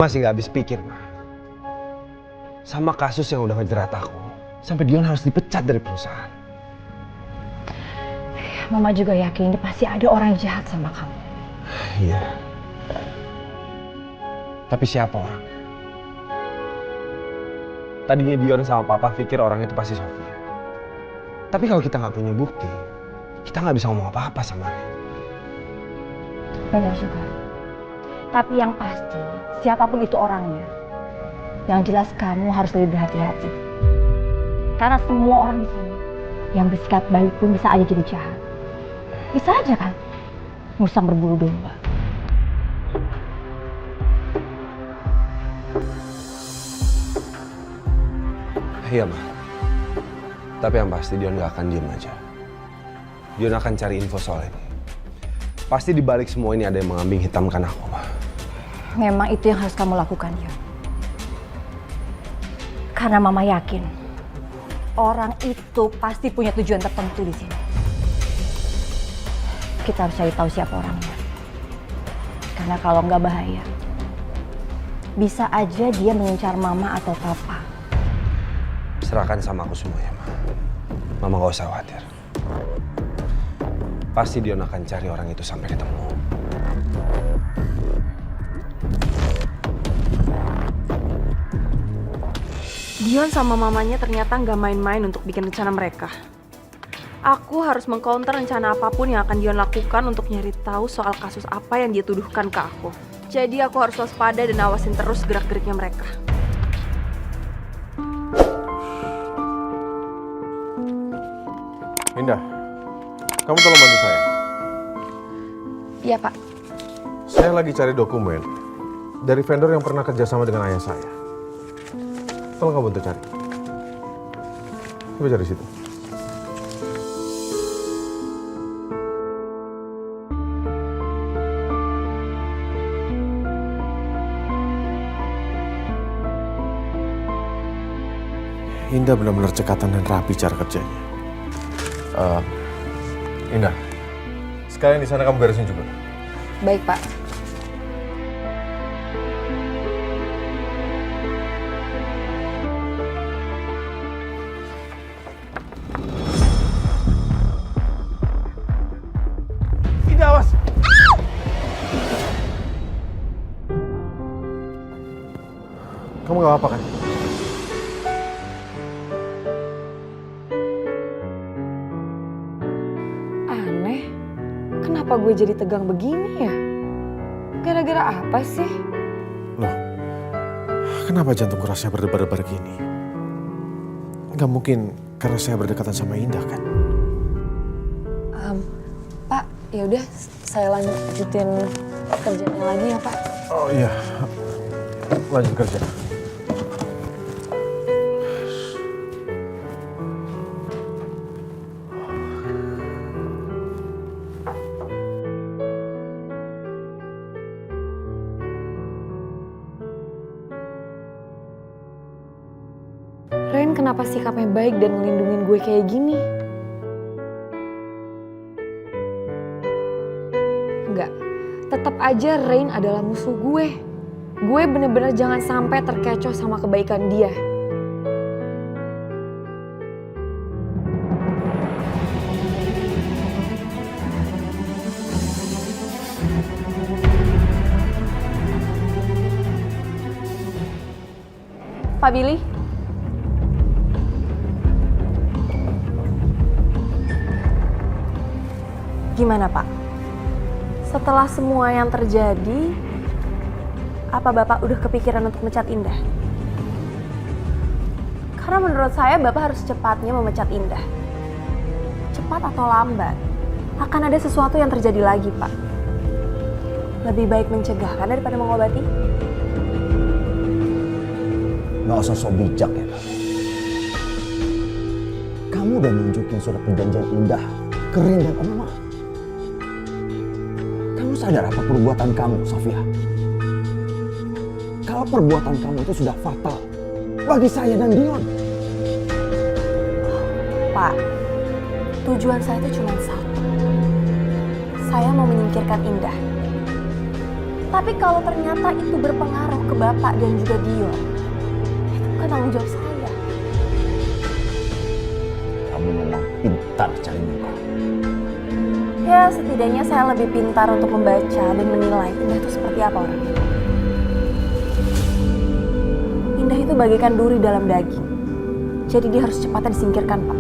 Masih nggak habis pikir, Ma. Sama kasus yang udah ngejerat aku. Sampai Dion harus dipecat dari perusahaan. Mama juga yakin ini pasti ada orang yang jahat sama kamu. Iya. Tapi siapa orang? Tadinya Dion sama Papa pikir orang itu pasti Sofia. Tapi kalau kita nggak punya bukti, kita nggak bisa ngomong apa-apa sama dia. Benar juga. Tapi yang pasti, siapapun itu orangnya, yang jelas kamu harus lebih berhati-hati. Karena semua orang di sini yang bersikap baik pun bisa aja jadi jahat. Bisa aja kan? Musang berbulu domba. Iya, Ma. Tapi yang pasti Dion gak akan diem aja. Dion akan cari info soal ini. Pasti dibalik semua ini ada yang mengambing hitamkan aku, Ma. Memang itu yang harus kamu lakukan, Dion. Karena Mama yakin orang itu pasti punya tujuan tertentu di sini. Kita harus cari tahu siapa orangnya. Karena kalau nggak bahaya, bisa aja dia mengincar Mama atau Papa. Serahkan sama aku semuanya, Ma. Mama gak usah khawatir. Pasti Dion akan cari orang itu sampai ketemu. Dion sama mamanya ternyata nggak main-main untuk bikin rencana mereka. Aku harus mengcounter rencana apapun yang akan Dion lakukan untuk nyari tahu soal kasus apa yang dia tuduhkan ke aku. Jadi aku harus waspada dan awasin terus gerak-geriknya mereka. Indah, kamu tolong bantu saya. Iya, Pak. Saya lagi cari dokumen dari vendor yang pernah kerjasama dengan ayah saya. Tolong kamu bantu cari. Coba cari situ. Indah benar-benar cekatan dan rapi cara kerjanya. Indah, sekalian di sana kamu beresin juga. Baik, Pak. Indah, awas! Kamu gak apa-apa kan? Aneh, kenapa gue jadi tegang begini ya? Gara-gara apa sih? Loh, kenapa jantungku rasanya berdebar-debar gini? Gak mungkin karena saya berdekatan sama Indah kan? Pak, ya udah saya lanjutin kerjanya lagi ya Pak. Oh iya, lanjut kerja. Ren kenapa sikapnya baik dan ngelindungin gue kayak gini? Enggak, tetap aja Rain adalah musuh gue. Gue bener-bener jangan sampai terkecoh sama kebaikan dia. Pak Billy? Gimana Pak? Setelah semua yang terjadi, apa Bapak udah kepikiran untuk mecat Indah? Karena menurut saya Bapak harus cepatnya memecat Indah. Cepat atau lambat, akan ada sesuatu yang terjadi lagi Pak. Lebih baik mencegah kan daripada mengobati? Nggak usah sok bijak ya kamu. Kamu udah nunjukin surat perjanjian Indah ke Rin dan Oma. Kamu sadar apa perbuatan kamu, Sofia? Kalau perbuatan kamu itu sudah fatal bagi saya dan Dion. Pak, tujuan saya itu cuma satu. Saya mau menyingkirkan Indah. Tapi kalau ternyata itu berpengaruh ke ke Bapak dan juga Dion. Itu bukan tanggung jawab saya. Kamu memang pintar cari muka. Ya, setidaknya saya lebih pintar untuk membaca dan menilai Indah itu seperti apa orangnya. Indah itu bagaikan duri dalam daging. Jadi dia harus cepatnya disingkirkan, Pak.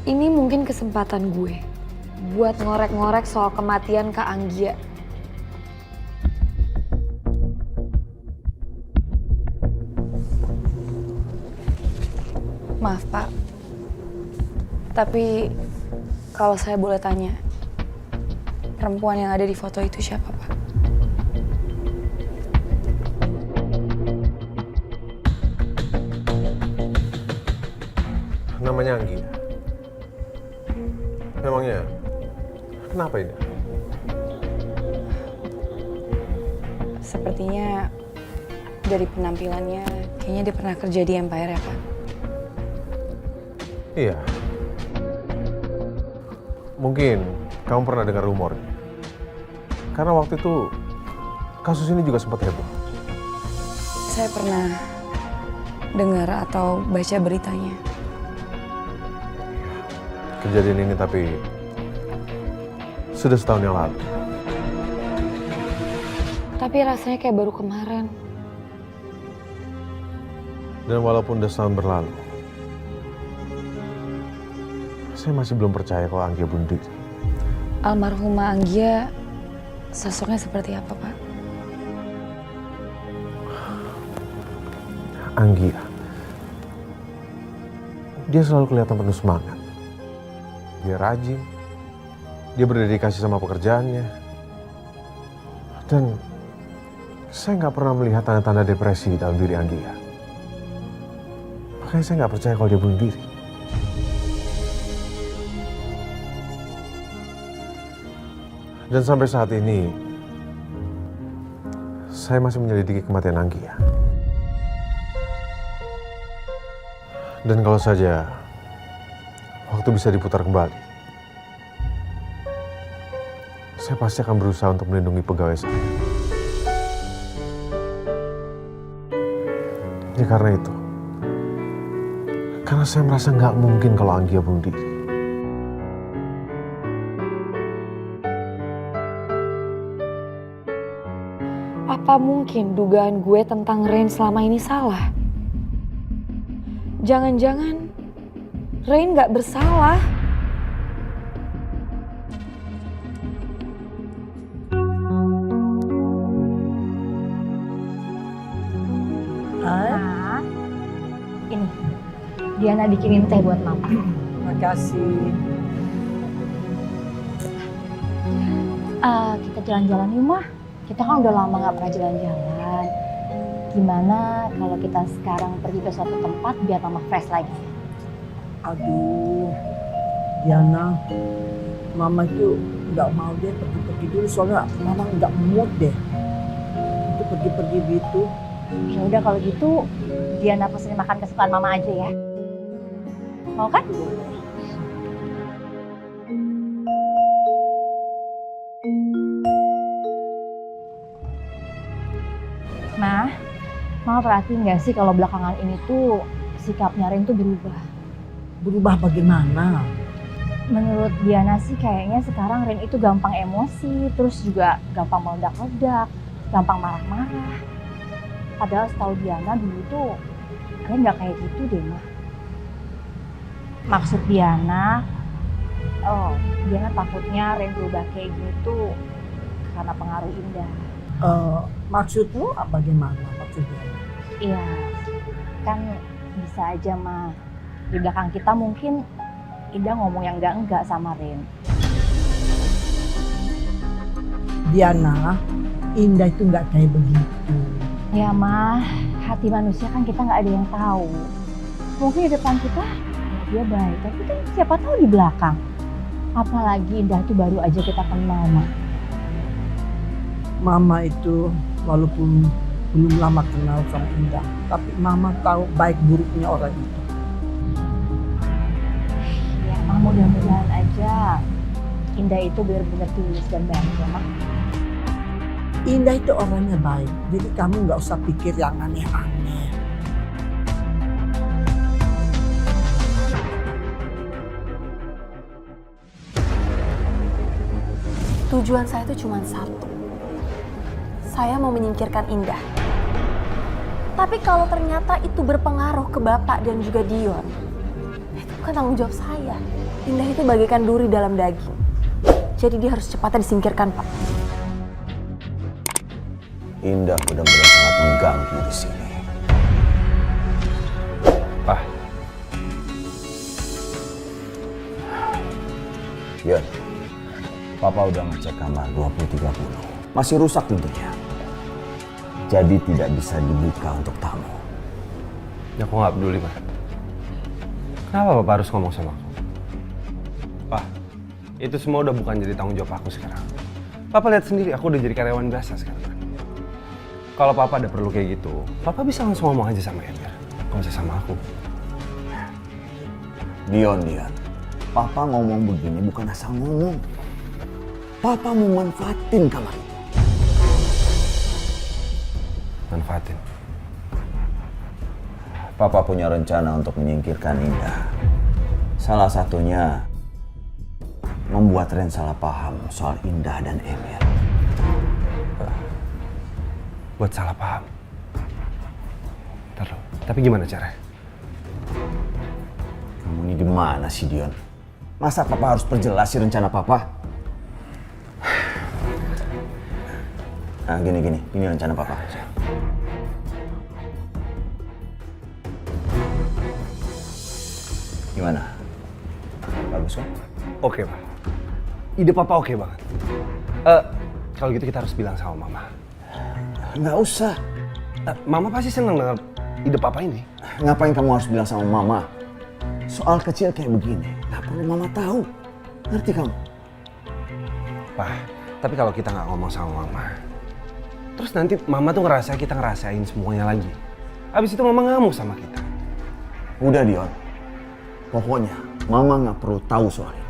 Ini mungkin kesempatan gue buat ngorek-ngorek soal kematian Kak Anggia. Maaf Pak, tapi kalau saya boleh tanya, perempuan yang ada di foto itu siapa Pak? Namanya Anggia. Memangnya, kenapa ini? Sepertinya dari penampilannya, kayaknya dia pernah kerja di Empire ya Pak? Iya. Mungkin kamu pernah dengar rumornya. Karena waktu itu kasus ini juga sempat heboh. Saya pernah dengar atau baca beritanya. Kejadian ini tapi sudah setahun yang lalu. Tapi rasanya kayak baru kemarin. Dan walaupun udah setahun berlalu, saya masih belum percaya kalau Anggia bunuh diri. Almarhumah Anggia sosoknya seperti apa Pak? Anggia, dia selalu kelihatan penuh semangat. Dia rajin, dia berdedikasi sama pekerjaannya. Dan saya nggak pernah melihat tanda-tanda depresi dalam diri Anggia. Makanya saya nggak percaya kalau dia bunuh diri. Dan sampai saat ini, saya masih menyelidiki kematian Anggia. Dan kalau saja waktu bisa diputar kembali, saya pasti akan berusaha untuk melindungi pegawai saya. Ya karena itu, karena saya merasa nggak mungkin kalau Anggia bunuh diri. Apa mungkin dugaan gue tentang Rain selama ini salah? Jangan-jangan Rain gak bersalah. Nah, ini Diana bikinin teh buat Mama. Makasih. Kita jalan-jalan yuk, Mah. Kita kan udah lama gak pernah jalan-jalan. Gimana kalau kita sekarang pergi ke suatu tempat biar Mama fresh lagi? Aduh, Diana, Mama itu nggak mau deh pergi-pergi dulu soalnya Mama nggak mood deh untuk pergi-pergi gitu. Ya udah kalau gitu, Diana pesenin makan kesukaan Mama aja ya. Mau kan? Mama perhatiin nggak sih kalau belakangan ini tuh sikapnya Rin tuh berubah. Berubah bagaimana? Menurut Diana sih kayaknya sekarang Rin itu gampang emosi, terus juga gampang meledak-ledak, gampang marah-marah. Padahal setahu Diana dulu tuh Rin nggak kayak gitu deh, Mah. Maksud Diana, Diana takutnya Rin berubah kayak gitu karena pengaruh Indah. Maksudmu bagaimana maksudnya? Iya, kan bisa aja, Mah. Di belakang kita mungkin Indah ngomong yang enggak sama Rin. Diana, Indah itu nggak kayak begitu. Ya, Mah, hati manusia kan kita nggak ada yang tahu. Mungkin di depan kita dia baik, tapi kan siapa tahu di belakang. Apalagi Indah itu baru aja kita kenal, Mah. Mama itu walaupun belum lama kenal sama Indah, tapi Mama tahu baik buruknya orang itu. Ya, Mak, mudah-mudahan aja Indah itu benar-benar tulus dan baik ya, Mak. Indah itu orangnya baik, jadi kamu nggak usah pikir yang aneh-aneh. Tujuan saya itu cuma satu. Saya mau menyingkirkan Indah. Tapi kalau ternyata itu berpengaruh ke Bapak dan juga Dion, itu bukan tanggung jawab saya. Indah itu bagaikan duri dalam daging. Jadi dia harus cepatnya disingkirkan, Pak. Indah benar-benar sangat mengganggu di sini. Pak, Yon, Papa udah ngecek kamar 2030. Masih rusak pintunya. Jadi tidak bisa dibuka untuk tamu. ya aku nggak peduli, Pak. Kenapa Bapak harus ngomong sama aku? Pak, itu semua udah bukan jadi tanggung jawab aku sekarang. Papa lihat sendiri, aku udah jadi karyawan biasa sekarang. Kalau Papa ada perlu kayak gitu, Papa bisa langsung ngomong aja sama Emir. Nggak usah sama aku. Dion, Papa ngomong begini bukan asal ngomong. Papa mau manfaatin kamar itu. Manfaatin. Papa punya rencana untuk menyingkirkan Indah. Salah satunya membuat Ren salah paham soal Indah dan Emir. Buat salah paham. Ntar lo, tapi gimana caranya? Kamu ini gimana sih, Dion? Masa Papa harus perjelas sih rencana Papa? Nah, gini, ini rencana Papa. Gimana? Bagus kan? Oke, Pak. Ide Papa oke banget. Kalau gitu kita harus bilang sama Mama. Nggak usah. Mama pasti seneng dengan ide Papa ini. Ngapain kamu harus bilang sama Mama? Soal kecil kayak begini, nggak perlu Mama tahu. Ngerti kamu? Pak, tapi kalau kita nggak ngomong sama Mama, terus nanti Mama tuh ngerasa kita ngerasain semuanya lagi. Abis itu Mama ngamuk sama kita. Udah, Dion. Pokoknya Mama nggak perlu tahu soal ini.